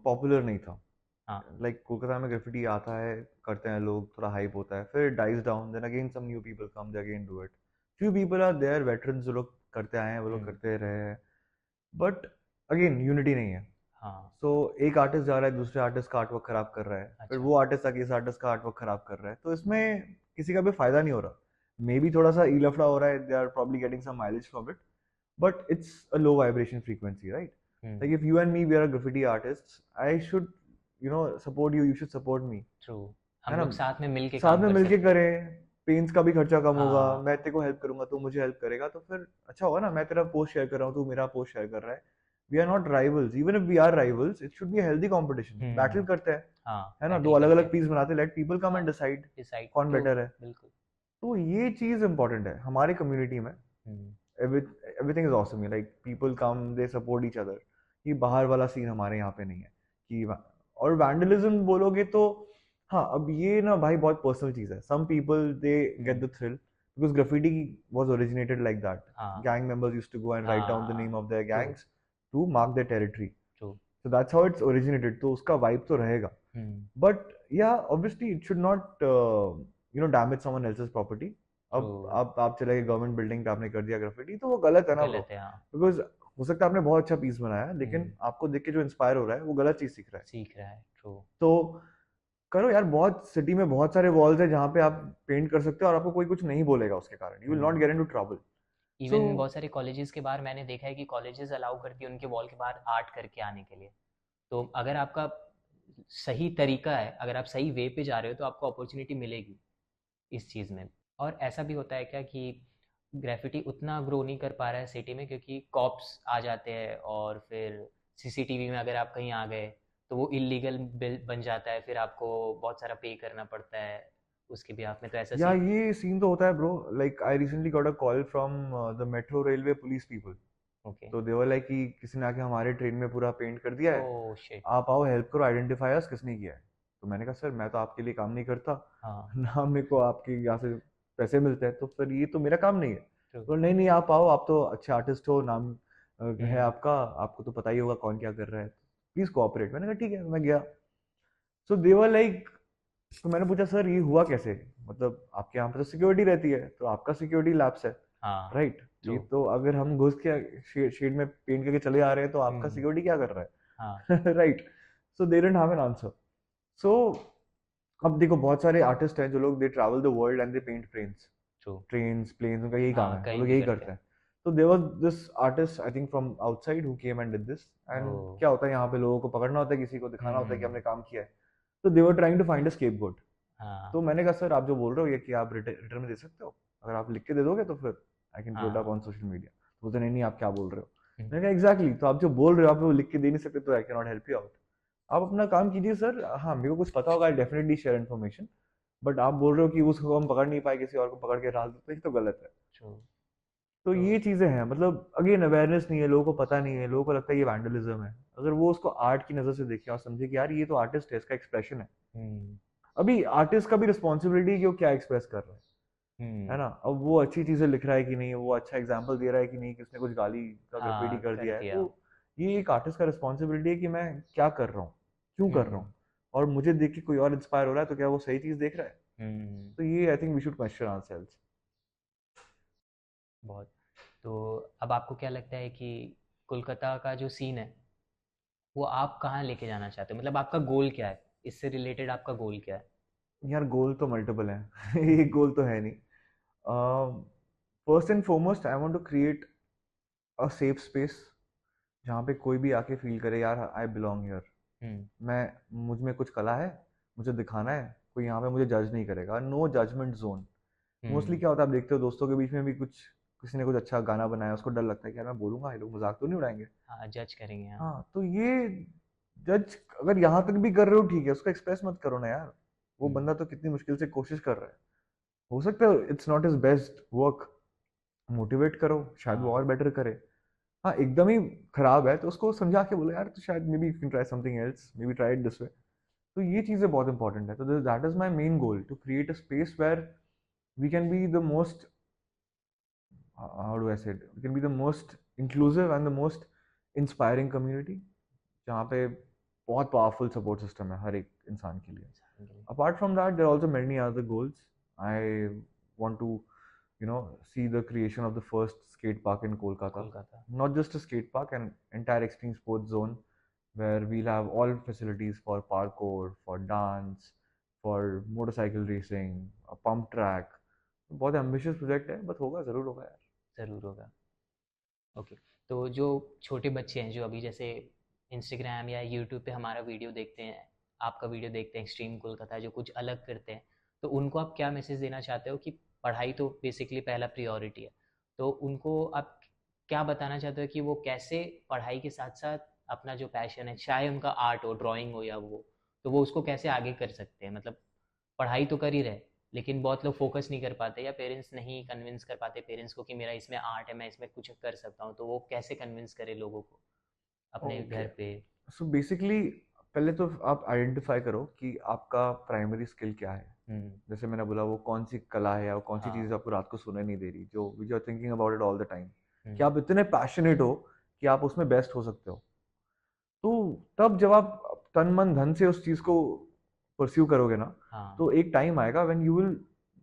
पॉपुलर नहीं था। हाँ। लाइक कोलकाता में ग्राफिटी आता है, करते हैं लोग, थोड़ा हाइप होता है, फिर dies down, then again some new people come, they again do it. Few people are there veterans, जो लोग करते आए हैं वो लोग करते रहे हैं, बट अगेन यूनिटी नहीं है। हाँ। सो एक आर्टिस्ट जा रहा है दूसरे आर्टिस्ट का आर्टवर्क खराब कर रहा है, फिर अच्छा। वो आर्टिस्ट आके इस आर्टिस्ट का आर्टवर्क खराब कर रहा है, तो इसमें किसी का भी फायदा नहीं हो रहा। मे बी थोड़ा सा ई लफड़ा हो रहा है, they are probably getting some mileage from it, but it's a low vibration frequency, right? Like if you and me we are graffiti artist, I should support you, you should support me, true. है हम ना, लोग साथ में मिल के साथ काम में कर मिलके सकते हैं। करें, पेंट्स का भी खर्चा कम होगा, हाँ। मैं तेरे को हेल्प करूंगा, तू मुझे हेल्प करेगा, तो फिर अच्छा होगा ना। मैं तेरा पोस्ट शेयर कर रहा हूँ, तू मेरा पोस्ट शेयर कर रहा है, we are not rivals, even if we are rivals it should be healthy competition, battle करते हैं, हाँ, है ना, दो बैटल अलग करते अलग हैं। पीस बनाते, लेट पीपल कम हाँ, एंड डिसाइड डिसाइड। कौन ट्रू। बेटर है। बिल्कुल। तो ये चीज इंपॉर्टेंट है हमारी कम्युनिटी में। Hmm. Everything is awesome, like people come, they support each other, कि बाहर वाला सीन हमारे यहाँ पे नहीं है कि और वैंडलिज्म बोलोगे तो हाँ, अब ये ना भाई बहुत पर्सनल चीज है. Some people they get the thrill because graffiti was originated like that. हाँ gang members used to go and write down the हाँ name of their true gangs to mark their territory. True So that's how it's originated. तो उसका vibe तो रहेगा. हम्म But yeah, obviously it should not damage someone else's property. True अब आप चले गए government building पे आपने कर दिया ग्राफिटी, तो वो गलत है ना ब्रो. गलत है हाँ बिकॉज हो सकता है आपने बहुत अच्छा पीस बनाया है, लेकिन हम्म आपको देख के जो इंस्पायर हो रहा है वो गलत चीज सीख रहा है. सीख रहा है ट्रू तो करो यार. बहुत सिटी में बहुत सारे वॉल्स है जहाँ पे आप पेंट कर सकते हो और आपको कोई कुछ नहीं बोलेगा उसके कारण. You will not get into trouble. So even बहुत सारे कॉलेजेस के बाहर मैंने देखा है कि कॉलेजेस अलाउ करती है उनके वॉल के बाहर आर्ट करके आने के लिए। तो अगर आपका सही तरीका है, अगर आप सही वे पे जा रहे हो तो आपको अपॉर्चुनिटी मिलेगी इस चीज़ में। और ऐसा भी होता है क्या कि ग्रेफिटी उतना ग्रो नहीं कर पा रहा है सिटी में क्योंकि कॉप्स आ जाते हैं और फिर सीसीटीवी में अगर आप कहीं आ गए तो वो इलीगल बिल बन जाता है, फिर आपको बहुत सारा पे करना पड़ता है उसके बिहाफ में, तो ऐसा या सीन। ये सीन तो होता है bro. Like I recently got a call from the metro railway police people. Okay तो दे वर लाइक कि किसी ने आके हमारे ट्रेन में पूरा पेंट कर दिया है, ओह शिट। आप आओ हेल्प करो, आइडेंटिफाई अस किसने किया है. तो मैंने कहा सर मैं तो आपके लिए काम नहीं करता हाँ ना मेरे को आपके यहाँ से पैसे मिलते हैं, तो फिर ये तो मेरा काम नहीं है. ट्रू तो नहीं नहीं आप आओ, आप तो अच्छे आर्टिस्ट हो, नाम है हम्म आपका, आपको तो पता ही होगा कौन क्या कर रहा है, प्लीज कोऑपरेट. मैंने कहा ठीक है. मैं गया. सो दे वर लाइक, तो मैंने पूछा सर ये हुआ कैसे, मतलब आपके यहाँ पे तो सिक्योरिटी रहती है, तो आपका सिक्योरिटी लैप्स है हाँ राइट. ट्रू ये तो अगर हम घुस के शेड में पेंट करके चले आ रहे हैं तो आपका हम्म सिक्योरिटी क्या कर रहा हाँ है right. So they didn't have an answer. So अब देखो बहुत सारे आर्टिस्ट हैं जो लोग they travel the world and they paint trains. True trains planes उनका यही काम हाँ है, वो कहीं लोग भी यही करते करते हैं। हैं. तो there was this artist I think from outside who came and did this. And oh क्या होता है यहाँ पे लोगों को पकड़ना होता है, किसी को दिखाना होता है कि हम्म हमने काम किया है. तो they were trying to find a scapegoat. हाँ तो मैंने कहा सर आप जो बोल रहे हो ये कि आप रिटर्न में दे सकते हो, अगर आप लिख के दे दोगे तो फिर आई कैन पुट अप हाँ ऑन सोशल मीडिया. तो बोलते नहीं नहीं आप क्या बोल रहे हो. हम्म मैंने कहा एग्जैक्टली, तो आप जो बोल रहे हो आप वो लिख के दे नहीं सकते तो I can not help you out. आप अपना काम कीजिए सर. हाँ मेरे को कुछ पता होगा, I definitely share information. But आप बोल रहे हो कि उसको हम पकड़ नहीं पाए, किसी और को पकड़ के डाल दो, तो ये तो गलत है. ट्रू तो तो ये चीजें हैं. मतलब अगेन अवेयरनेस नहीं है, लोगों को पता नहीं है, लोगों को लगता है ये वैंडलिज्म है. अगर वो उसको आर्ट की नजर से देखे और समझे कि यार ये तो आर्टिस्ट है, इसका एक्सप्रेशन है. हम्म अभी आर्टिस्ट का भी रिस्पॉन्सिबिलिटी है कि वो क्या एक्सप्रेस कर रहा है हम्म ना. अब वो अच्छी चीजें लिख रहा है कि नहीं, वो अच्छा एग्जाम्पल दे रहा है कि नहीं, किसने कुछ गाली का ग्राफिटी हाँ कर कर दिया है, दिया तो ये एक आर्टिस्ट का रिस्पॉन्सिबिलिटी है कि मैं क्या कर रहा हूँ, क्यों कर रहा हम्म हूँ, और मुझे देख के कोई और इंस्पायर हो रहा है तो क्या वो सही चीज देख रहा है. हम्म तो ये I think we should question ourselves. बहुत। तो अब आपको क्या लगता है कि कोलकाता का जो सीन है वो आप कहाँ लेके जाना चाहते हो, मतलब आपका गोल क्या है, इससे रिलेटेड आपका गोल क्या है? यार गोल तो मल्टीपल है एक गोल तो है नहीं. First and foremost I want to create a safe space जहाँ पे कोई भी आके फील करे यार आई बिलोंग हियर. हम्म मैं, मुझ में कुछ कला है, मुझे दिखाना है, कोई यहाँ पे मुझे जज नहीं करेगा. No judgement zone. Mostly hmm क्या होता है आप देखते हो दोस्तों के बीच में भी, कुछ किसी ने कुछ अच्छा गाना बनाया, उसको डर लगता है कि यार मैं बोलूंगा ये लोग मजाक तो नहीं उड़ाएंगे. हाँ जज करेंगे हाँ हाँ तो ये जज अगर यहाँ तक भी कर रहे हो ठीक है, उसको एक्सप्रेस मत करो ना यार. वो हम्म बंदा तो कितनी मुश्किल से कोशिश कर रहा है. हो सकता है it's not his best work, motivate करो, शायद वो हाँ और बेटर करे. हाँ एकदम ही खराब है तो उसको समझा के बोलो यार तो शायद maybe you can try something else, maybe try it this way. तो ये चीज़ें बहुत इंपॉर्टेंट है. तो that is my main goal, to create a space where we can be the most, how do I say it? We can be the most inclusive and the most inspiring community जहाँ पे बहुत powerful support system है हर एक इंसान के लिए. इंसान के लिए। Apart from that, there are also many other goals. I want to, see the creation of the first skate park in Kolkata. Kolkata Not just a skate park, an entire extreme sports zone where we'll have all facilities for parkour, for dance, for motorcycle racing, a pump track. बहुत ambitious project है, but होगा ज़रूर होगा यार. ज़रूर होगा। Okay. तो जो छोटे बच्चे हैं जो अभी जैसे इंस्टाग्राम या यूट्यूब पे हमारा वीडियो देखते हैं, आपका वीडियो देखते हैं एक्सट्रीम कोलकाता, जो कुछ अलग करते हैं, तो उनको आप क्या मैसेज देना चाहते हो कि पढ़ाई तो बेसिकली पहला प्रायोरिटी है, तो उनको आप क्या बताना चाहते हो कि वो कैसे पढ़ाई के साथ साथ अपना जो पैशन है, चाहे उनका आर्ट हो, ड्राइंग हो या वो, तो वो उसको कैसे आगे कर सकते हैं? मतलब पढ़ाई तो कर ही रहे लेकिन बहुत लोग फोकस नहीं कर पाते या पेरेंट्स नहीं कन्विंस कर पाते पेरेंट्स को कि मेरा इसमें आर्ट है, मैं इसमें कुछ कर सकता हूँ, तो वो कैसे कन्विंस करे लोगों को अपने ओके, घर पे? सो बेसिकली पहले तो आप आइडेंटिफाई करो कि आपका प्राइमरी स्किल क्या है। हम्म। जैसे मैंने बोला, वो कौन सी कला है या वो कौन सी चीज़ हाँ। आपको रात को सोने नहीं दे रही, जो you are thinking about it all the time, कि हम्म। आप इतने पैशनेट हो कि आप उसमें बेस्ट हो सकते हो। तो तब जब आप तन मन धन से उस चीज़ को परस्यू करोगे ना, हाँ। तो एक टाइम आएगा when you will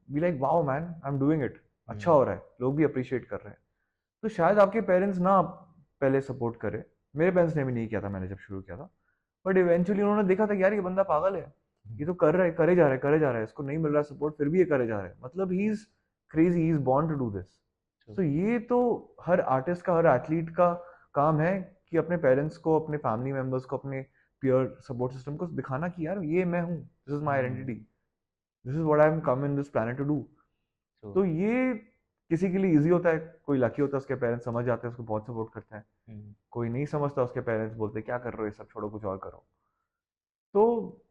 be like wow man, I am doing it, अच्छा हम्म। हो रहा है, लोग भी अप्रिशिएट कर रहे हैं। तो शायद आपके पेरेंट्स ना पहले सपोर्ट करे, मेरे पेरेंट्स ने भी नहीं किया था मैंने जब शुरू किया था, बट इवेंचुअली उन्होंने देखा था कि यार ये बंदा पागल है, ये तो कर रहा है, करे जा रहा है, करे जा रहा है, इसको नहीं मिल रहा सपोर्ट फिर भी ये करे जा रहा है, मतलब he is crazy, he is born to do this. True. तो ये तो हर आर्टिस्ट का, हर एथलीट का काम है कि अपने पेरेंट्स को, अपने फैमिली मेंबर्स को, अपने पीयर सपोर्ट सिस्टम को दिखाना कि यार ये मैं हूँ, this is my identity, this is what I am come in this planet to do. True. तो ये किसी के लिए इजी होता है, कोई लकी होता है उसके पेरेंट्स समझ जाते हैं, उसको बहुत सपोर्ट करते हैं। हम्म। कोई नहीं समझता, उसके पेरेंट्स बोलते हैं क्या कर रहे हो ये सब, छोड़ो कुछ और करो। तो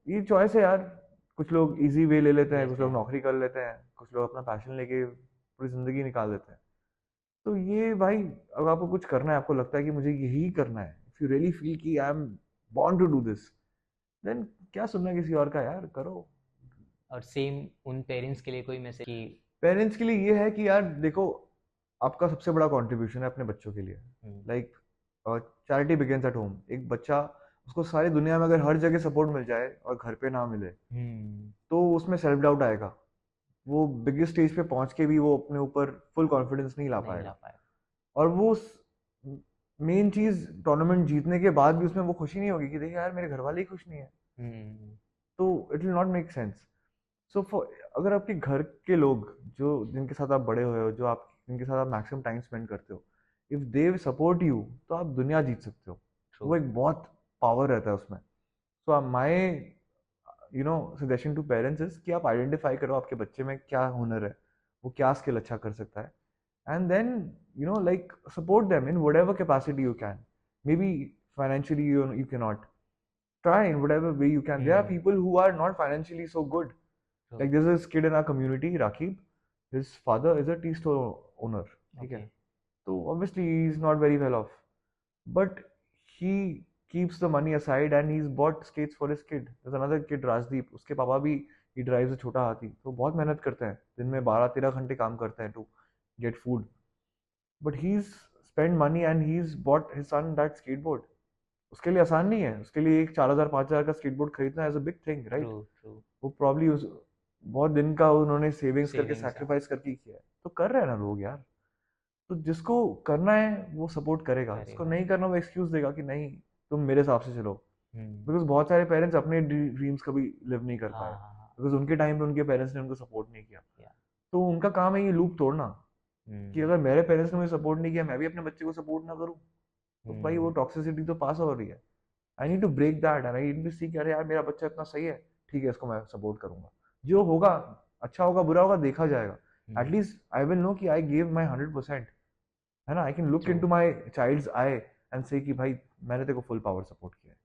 ये चॉइस है यार, कुछ लोग इजी वे ले लेते हैं, कुछ लेते लोग हैं। नौकरी कर लेते हैं, कुछ लोग अपना पैशन लेके पूरी जिंदगी निकाल देते हैं। तो ये भाई, अगर आपको कुछ करना है, आपको लगता है कि मुझे यही करना है, इफ यू रियली फील कि I am born to do this, then क्या सुनना किसी और का, यार करो। और सेम उन पेरेंट्स के लिए कोई मैसेज कि? पेरेंट्स के लिए ये है कि यार देखो, आपका सबसे बड़ा कंट्रीब्यूशन है अपने बच्चों के लिए। Hmm. Like charity begins at home. एक बच्चा, उसको सारी दुनिया में अगर हर जगह सपोर्ट मिल जाए और घर पे ना मिले, हम्म। तो उसमें सेल्फ डाउट आएगा, वो बिगेस्ट स्टेज पे पहुंच के भी वो अपने ऊपर फुल कॉन्फिडेंस नहीं ला नहीं ला पाएगा। पाया। और वो मेन चीज, टूर्नामेंट जीतने के बाद भी उसमें वो खुशी नहीं होगी कि देखिए यार मेरे घर वाले ही खुश नहीं है, हम्म। तो it will not make sense. So for, अगर आपके घर के लोग, जो जिनके साथ आप बड़े हुए हो, जो आप जिनके साथ आप मैक्सिमम टाइम स्पेंड करते हो, इफ दे सपोर्ट यू, तो आप दुनिया जीत सकते हो। ट्रू। वो एक बहुत पावर रहता है उसमें। So my suggestion to parents is कि आप आइडेंटिफाई करो आपके बच्चे में क्या हुनर है, वो क्या स्किल अच्छा कर सकता है, and then like support them in whatever capacity you can. Maybe financially you cannot, try in whatever way you can. There are hmm. people who are not financially so good. True. Like there's this kid in our community, Rakib, his father is a tea store owner, ठीक है? Okay. तो obviously he's not very well off, but he keeps the money aside and he's bought skates for his kid. There's another kid, Rajdeep, उसके पापा भी, he drives a छोटा हाथी, तो बहुत मेहनत करते हैं, दिन में 12-13 घंटे काम करते हैं to get food, but he's spent money and he's bought his son that skateboard. उसके लिए आसान नहीं है, उसके लिए एक 4,000-5,000 का skateboard खरीदना is a big thing, true. right? True. वो प्रॉब्ली उस बहुत दिन का उन्होंने सेविंग्स करके सेविंग्स। सैक्रिफाइस करके ही किया है, तो कर रहे हैं ना लोग यार। तो जिसको करना है वो सपोर्ट करेगा, जिसको करेगा। नहीं करना वो एक्सक्यूज देगा कि नहीं, तुम मेरे हिसाब से चलो। हम्म। बिकॉज बहुत सारे पेरेंट्स अपने ड्रीम्स कभी लिव नहीं कर हाँ पाए, हाँ हाँ। बिकॉज उनके टाइम पे उनके पेरेंट्स ने उनको सपोर्ट नहीं किया। या। तो उनका काम है ये लूप तोड़ना, कि हम्म। अगर मेरे पेरेंट्स ने मुझे सपोर्ट नहीं किया, मैं भी अपने बच्चे को सपोर्ट ना करूँ, तो भाई वो हम्म। टॉक्सिसिटी तो पास हो रही है। I need to break that and I need to see कि अरे यार मेरा बच्चा इतना सही है, ठीक है इसको मैं सपोर्ट करूंगा, जो होगा अच्छा होगा बुरा होगा देखा जाएगा, hmm. At least I will know कि आई गिव माई 100%, है ना? I can look true. Into my child's eye and say कि भाई मैंने तेरे को फुल पावर सपोर्ट किया है।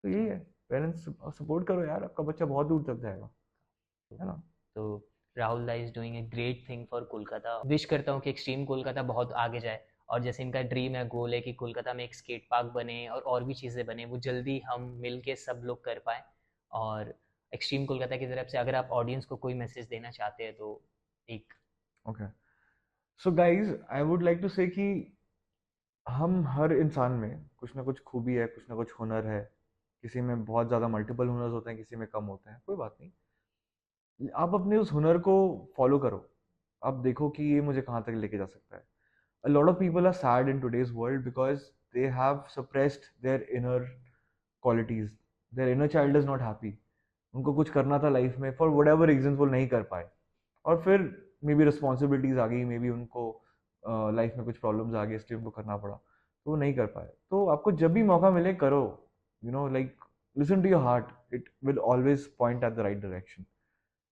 तो यही ट्रू। है, पेरेंट्स सपोर्ट करो यार, आपका बच्चा बहुत दूर तक जाएगा, है ना? तो राहुल दा is doing a great thing for Kolkata. Wish करता हूँ कि एक्सट्रीम कोलकाता बहुत आगे जाए, और जैसे इनका ड्रीम है, गोल है कि कोलकाता में एक स्केट पार्क बने और भी चीज़ें बने, वो जल्दी हम मिल के सब लोग कर पाएँ। और एक्सट्रीम कोलकाता की तरफ से अगर आप ऑडियंस को कोई मैसेज देना चाहते हैं तो एक। Okay, so guys I would like to say कि हम हर इंसान में कुछ ना कुछ खूबी है, कुछ ना कुछ हुनर है। किसी में बहुत ज़्यादा मल्टीपल हुनर्स होते हैं, किसी में कम होते हैं, कोई बात नहीं। आप अपने उस हुनर को फॉलो करो, आप देखो कि ये मुझे कहाँ तक लेके जा सकता है। A lot of people are sad in today's world because they have suppressed their inner qualities. Their inner child is not happy. उनको कुछ करना था लाइफ में, फॉर वट एवर रीजन वो नहीं कर पाए, और फिर मे बी रिस्पॉन्सिबिलिटीज आ गई, मे बी उनको लाइफ में कुछ प्रॉब्लम्स आ गई इसलिए उनको करना पड़ा, तो वो नहीं कर पाए। तो आपको जब भी मौका मिले करो, like listen to your heart, it will always point at the right direction,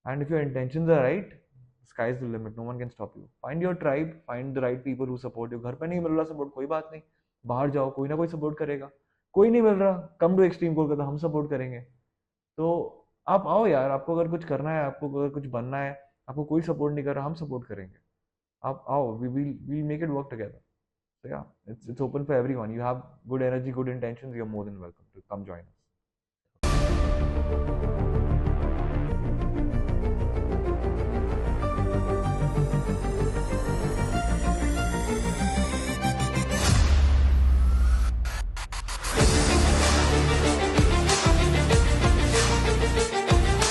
and if your intentions are right, sky is the limit, no one can stop you. Find your tribe, find the right people who support you. घर पे नहीं मिल रहा support, कोई बात नहीं, बाहर जाओ, कोई ना कोई सपोर्ट करेगा। कोई नहीं मिल रहा, कम टू एक्सट्रीम कोलकाता, हम सपोर्ट करेंगे। तो आप आओ यार, आपको अगर कुछ करना है, आपको अगर कुछ बनना है, आपको कोई सपोर्ट नहीं कर रहा, हम सपोर्ट करेंगे। आप आओ, we make it work together. So yeah, it's open for everyone. You have good energy, good intentions, you're more than welcome to come join us.